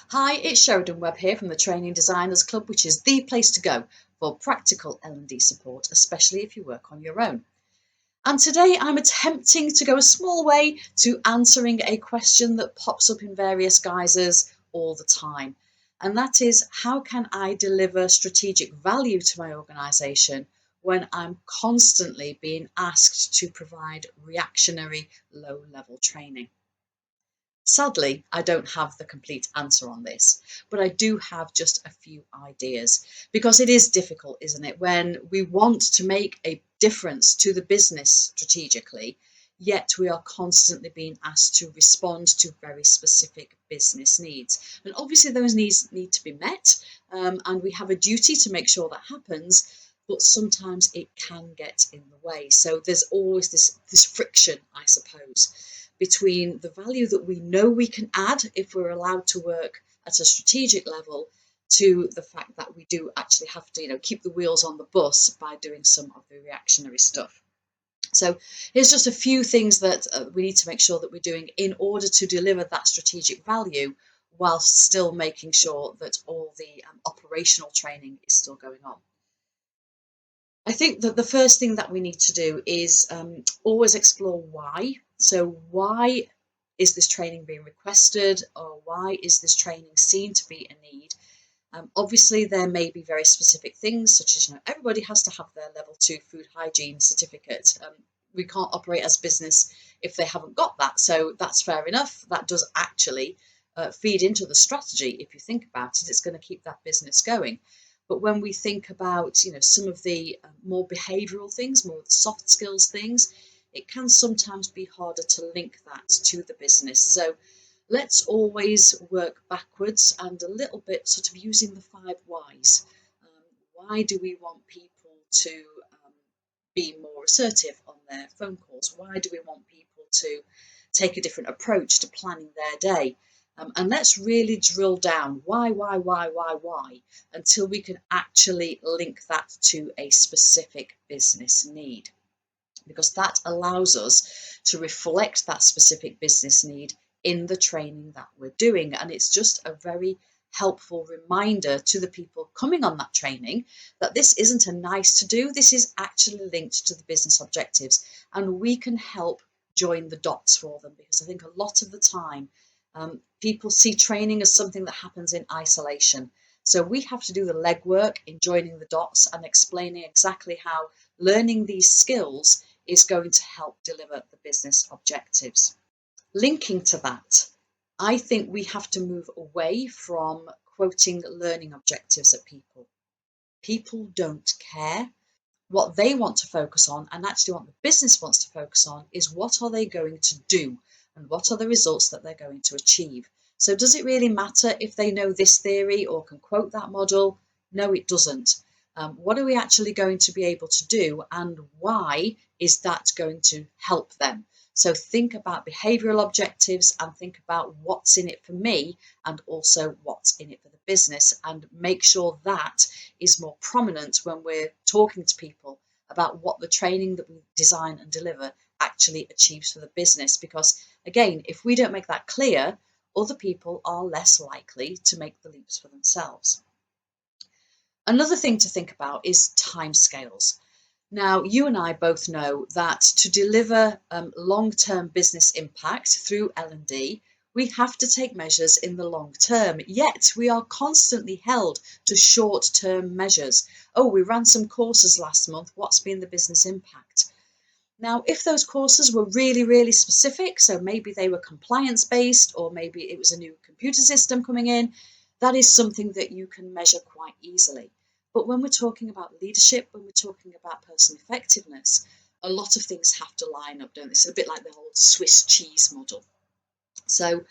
Hi, it's Sheridan Webb here from the Training Designers Club, which is the place to go for practical L&D support, especially if you work on your own. And today I'm attempting to go a small way to answering a question that pops up in various guises all the time. And that is, how can I deliver strategic value to my organisation when I'm constantly being asked to provide reactionary low-level training? Sadly, I don't have the complete answer on this, but I do have just a few ideas because it is difficult, isn't it, when we want to make a difference to the business strategically, yet we are constantly being asked to respond to very specific business needs. And obviously, those needs need to be met, and we have a duty to make sure that happens. But sometimes it can get in the way. So there's always this friction, I suppose, between the value that we know we can add if we're allowed to work at a strategic level to the fact that we do actually have to, keep the wheels on the bus by doing some of the reactionary stuff. So here's just a few things that we need to make sure that we're doing in order to deliver that strategic value whilst still making sure that all the operational training is still going on. I think that the first thing that we need to do is always explore why. So why is this training being requested, or why is this training seen to be a need? Obviously, there may be very specific things, such as everybody has to have their level 2 food hygiene certificate. We can't operate as business if they haven't got that, so that's fair enough. That does actually feed into the strategy. If you think about it, it's going to keep that business going. But when we think about some of the more behavioural things, more soft skills things, it can sometimes be harder to link that to the business. So let's always work backwards and a little bit sort of using the 5 whys. Why do we want people to be more assertive on their phone calls? Why do we want people to take a different approach to planning their day? And let's really drill down why, until we can actually link that to a specific business need, because that allows us to reflect that specific business need in the training that we're doing. And it's just a very helpful reminder to the people coming on that training that this isn't a nice to do, this is actually linked to the business objectives, and we can help join the dots for them, because I think a lot of the time people see training as something that happens in isolation. So we have to do the legwork in joining the dots and explaining exactly how learning these skills is going to help deliver the business objectives. Linking to that, I think we have to move away from quoting learning objectives at people. People don't care. What they want to focus on, and actually what the business wants to focus on, is what are they going to do and what are the results that they're going to achieve. So does it really matter if they know this theory or can quote that model? No, it doesn't. What are we actually going to be able to do, and why is that going to help them? So think about behavioural objectives and think about what's in it for me and also what's in it for the business, and make sure that is more prominent when we're talking to people about what the training that we design and deliver actually achieves for the business. Because again, if we don't make that clear, other people are less likely to make the leaps for themselves. Another thing to think about is timescales. Now, you and I both know that to deliver long-term business impact through L&D, we have to take measures in the long term, yet we are constantly held to short-term measures. Oh, we ran some courses last month. What's been the business impact? Now, if those courses were really, really specific, so maybe they were compliance-based, or maybe it was a new computer system coming in, that is something that you can measure quite easily. But when we're talking about leadership, when we're talking about personal effectiveness, a lot of things have to line up, don't they? It's a bit like the whole Swiss cheese model. So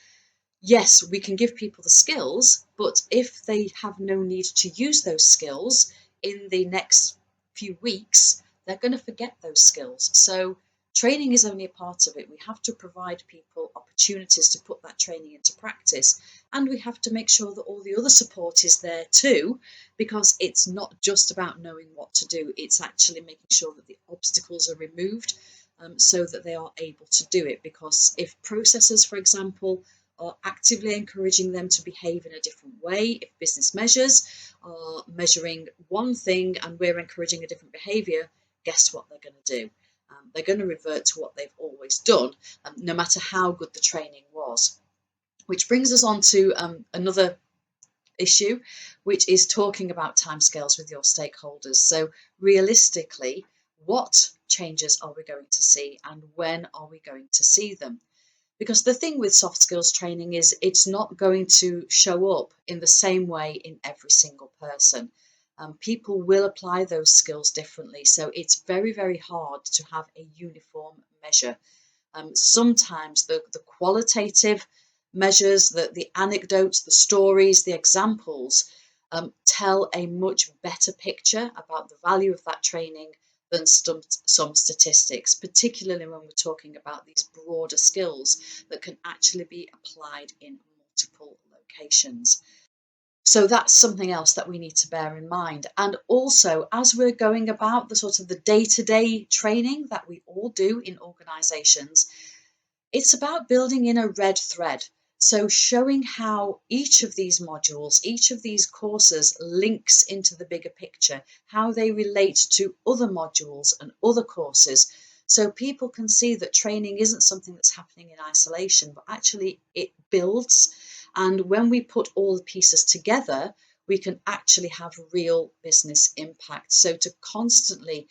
yes, we can give people the skills, but if they have no need to use those skills in the next few weeks, they're going to forget those skills. So training is only a part of it. We have to provide people opportunities to put that training into practice, and we have to make sure that all the other support is there too, because it's not just about knowing what to do, it's actually making sure that the obstacles are removed so that they are able to do it. Because if processes, for example, are actively encouraging them to behave in a different way. If business measures are measuring one thing and we're encouraging a different behaviour, guess what they're going to do? They're going to revert to what they've always done, no matter how good the training was. Which brings us on to another issue, which is talking about timescales with your stakeholders. So realistically, what changes are we going to see and when are we going to see them? Because the thing with soft skills training is it's not going to show up in the same way in every single person. People will apply those skills differently. So it's very, very hard to have a uniform measure. Sometimes the qualitative measures, the anecdotes, the stories, the examples tell a much better picture about the value of that training than some statistics, particularly when we're talking about these broader skills that can actually be applied in multiple locations. So that's something else that we need to bear in mind. And also, as we're going about the sort of the day-to-day training that we all do in organisations, it's about building in a red thread. So showing how each of these modules, each of these courses links into the bigger picture, how they relate to other modules and other courses. So people can see that training isn't something that's happening in isolation, but actually it builds. And when we put all the pieces together, we can actually have real business impact. So to constantly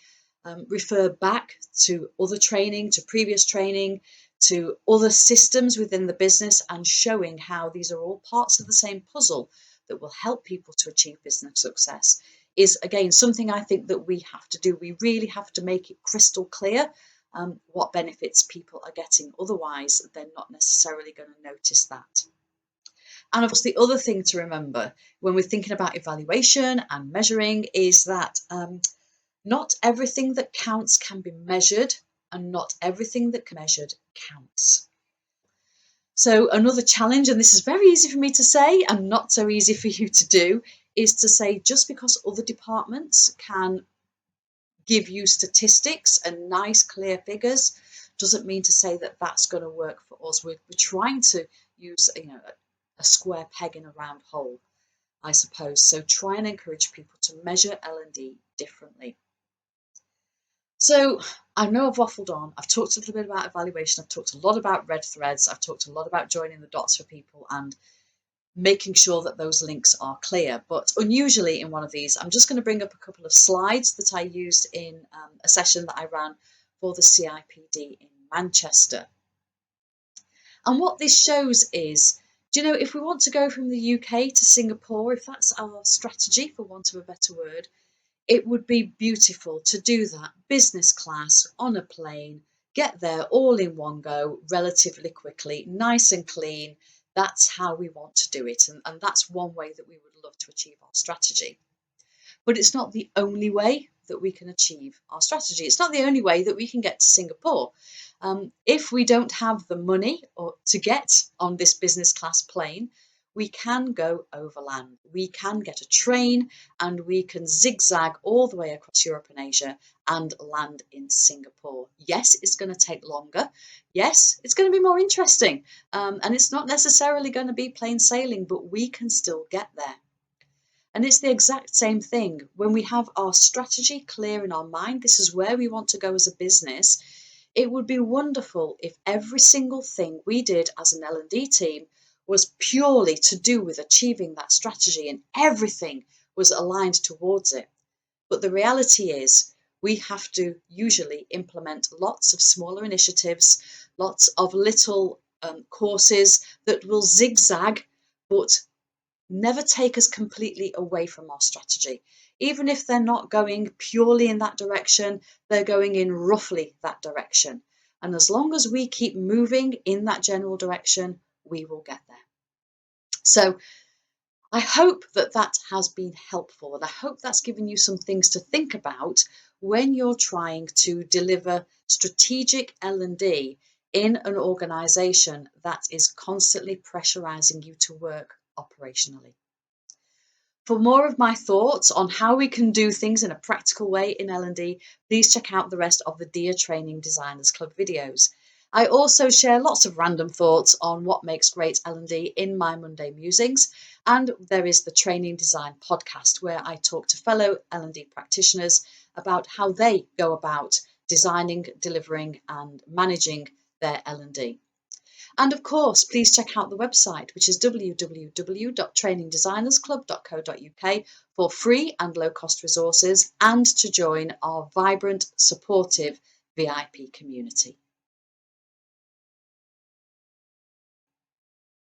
refer back to other training, to previous training, to other systems within the business, and showing how these are all parts of the same puzzle that will help people to achieve business success is, again, something I think that we have to do. We really have to make it crystal clear what benefits people are getting. Otherwise, they're not necessarily going to notice that. And of course, the other thing to remember when we're thinking about evaluation and measuring is that not everything that counts can be measured, and not everything that can be measured counts. So another challenge, and this is very easy for me to say and not so easy for you to do, is to say just because other departments can give you statistics and nice clear figures doesn't mean to say that that's going to work for us. We're trying to use a square peg in a round hole, I suppose. So try and encourage people to measure L&D differently. So I know I've waffled on. I've talked a little bit about evaluation. I've talked a lot about red threads. I've talked a lot about joining the dots for people and making sure that those links are clear. But unusually in one of these, I'm just going to bring up a couple of slides that I used in a session that I ran for the CIPD in Manchester. And what this shows is, if we want to go from the UK to Singapore, if that's our strategy, for want of a better word, it would be beautiful to do that business class on a plane, get there all in one go, relatively quickly, nice and clean. That's how we want to do it. And that's one way that we would love to achieve our strategy. But it's not the only way that we can achieve our strategy. It's not the only way that we can get to Singapore. If we don't have the money to get on this business class plane, we can go overland. We can get a train and we can zigzag all the way across Europe and Asia and land in Singapore. Yes, it's going to take longer. Yes, it's going to be more interesting. And it's not necessarily going to be plain sailing, but we can still get there. And it's the exact same thing. When we have our strategy clear in our mind, this is where we want to go as a business. It would be wonderful if every single thing we did as an L&D team was purely to do with achieving that strategy and everything was aligned towards it. But the reality is we have to usually implement lots of smaller initiatives, lots of little courses that will zigzag, but never take us completely away from our strategy. Even if they're not going purely in that direction, they're going in roughly that direction. And as long as we keep moving in that general direction, we will get there. So I hope that that has been helpful, and I hope that's given you some things to think about when you're trying to deliver strategic L&D in an organisation that is constantly pressurising you to work operationally. For more of my thoughts on how we can do things in a practical way in L&D, please check out the rest of the Dear Training Designers Club videos. I also share lots of random thoughts on what makes great L&D in my Monday musings, and there is the Training Design podcast where I talk to fellow L&D practitioners about how they go about designing, delivering and managing their L&D. And of course, please check out the website, which is www.trainingdesignersclub.co.uk for free and low-cost resources and to join our vibrant, supportive VIP community.